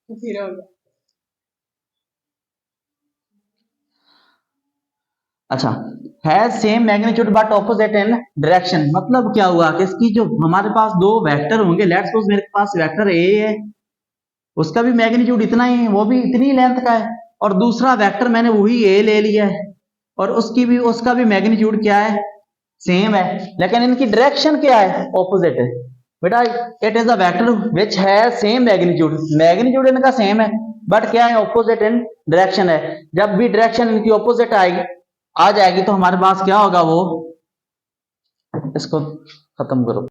Zero. अच्छा, has same magnitude but opposite in direction, मतलब क्या हुआ कि इसकी जो हमारे पास दो वेक्टर होंगे, लेट्स सपोज मेरे पास वेक्टर ए है, उसका भी मैग्नीट्यूड इतना ही है, वो भी इतनी लेंथ का है, और दूसरा वेक्टर मैंने वही ए ले लिया है और उसका भी मैग्नीट्यूड क्या है, सेम है, लेकिन इनकी डायरेक्शन क्या है, ऑपोजिट है। बेटा it is a vector which है सेम मैग्नीट्यूड, मैग्नीट्यूड इनका सेम है बट क्या है, ऑपोजिट इन डायरेक्शन है। जब भी डायरेक्शन इनकी ऑपोजिट आएगी आ जाएगी तो हमारे पास क्या होगा, वो इसको खत्म करो,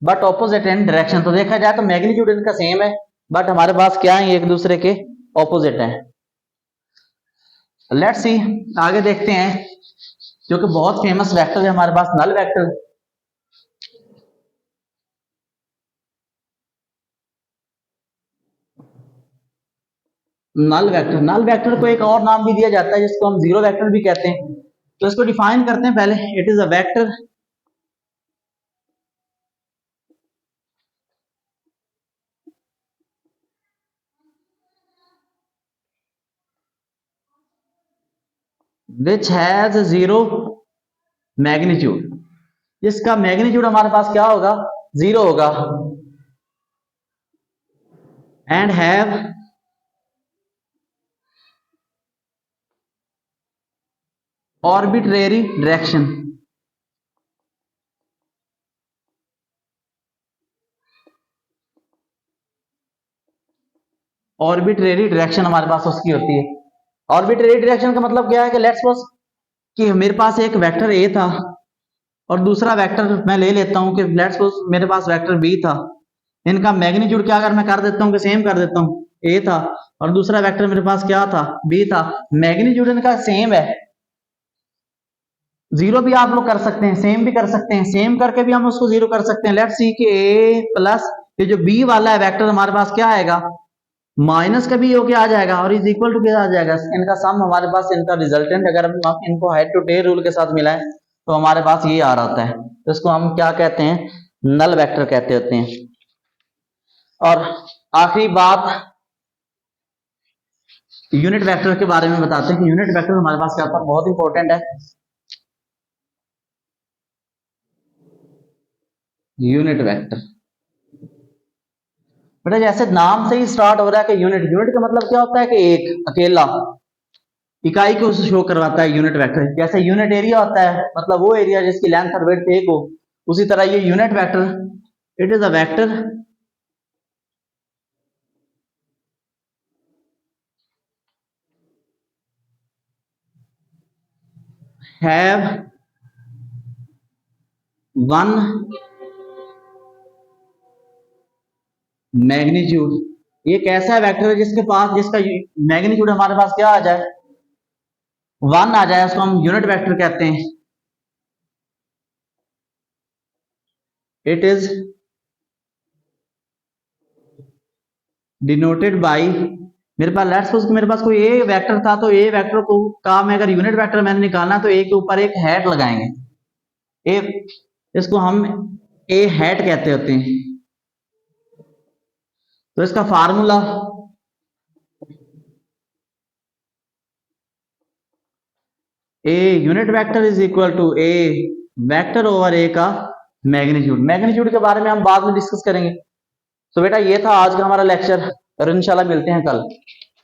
बट ऑपोजिट इन डायरेक्शन। तो देखा जाए तो मैग्नीट्यूड इनका सेम है बट हमारे पास क्या है, एक दूसरे के ऑपोजिट है। लेट्स सी, आगे देखते हैं, जो कि बहुत फेमस वेक्टर है हमारे पास, नल वेक्टर। नल वेक्टर को एक और नाम भी दिया जाता है जिसको हम जीरो वेक्टर भी कहते हैं। तो इसको डिफाइन करते हैं पहले। It is a vector which has zero magnitude, जिसका मैग्नीट्यूड हमारे पास क्या होगा, जीरो होगा, and have arbitrary direction. Arbitrary direction हमारे पास उसकी होती है। ऑर्बिट्रेरी डायरेक्शन का मतलब क्या है कि लेट्स सपोज कि मेरे पास एक वेक्टर ए था और दूसरा वेक्टर मैं ले लेता हूं कि लेट्स सपोज मेरे पास वेक्टर बी था, इनका मैग्नीट्यूड क्या अगर मैं कर देता हूं कि सेम कर देता हूं, ए था और दूसरा वेक्टर मेरे पास क्या था, बी था, मैग्नीट्यूड इनका सेम है। जीरो भी आप लोग कर सकते हैं, सेम भी कर सकते हैं, सेम करके भी हम उसको जीरो कर सकते हैं। लेट्स सी कि ए प्लस ये जो बी वाला है वेक्टर हमारे पास क्या आएगा, माइनस का भी होके आ जाएगा और इज इक्वल टू क्या आ जाएगा, इनका सम हमारे पास, इनका रिजल्टेंट अगर हम इनको हेड टू टेल रूल के साथ मिलाएं तो हमारे पास ये आ रहा होता है। तो इसको हम क्या कहते हैं, नल वेक्टर कहते होते हैं। और आखिरी बात यूनिट वेक्टर के बारे में बताते हैं कि यूनिट वेक्टर हमारे पास क्या होता है, बहुत इंपॉर्टेंट है। यूनिट वेक्टर बेटा जैसे नाम से ही स्टार्ट हो रहा है कि यूनिट, यूनिट का मतलब क्या होता है कि एक अकेला इकाई को शो करवाता है यूनिट वेक्टर। जैसे यूनिट एरिया होता है मतलब वो एरिया जिसकी लेंथ और विड्थ एक हो, उसी तरह ये unit vector, it is a vector have one magnitude. ये कैसा वेक्टर है जिसके पास, जिसका मैग्नीट्यूड हमारे पास क्या आ जाए, वन आ जाए, उसको हम यूनिट वेक्टर कहते हैं। इट इज डिनोटेड बाई, मेरे पास लेट्स सपोज मेरे पास कोई ए वेक्टर था, तो ए वेक्टर को का मैं अगर यूनिट वेक्टर मैंने निकालना तो ए के ऊपर एक हैट लगाएंगे, ए, इसको हम ए हैट कहते होते हैं। तो इसका formula A unit vector is equal to A vector over A का मैग्नीट्यूड। मैग्नीट्यूड के बारे में हम बाद में डिस्कस करेंगे। तो बेटा ये था आज का हमारा लेक्चर और इंशाल्लाह मिलते हैं कल।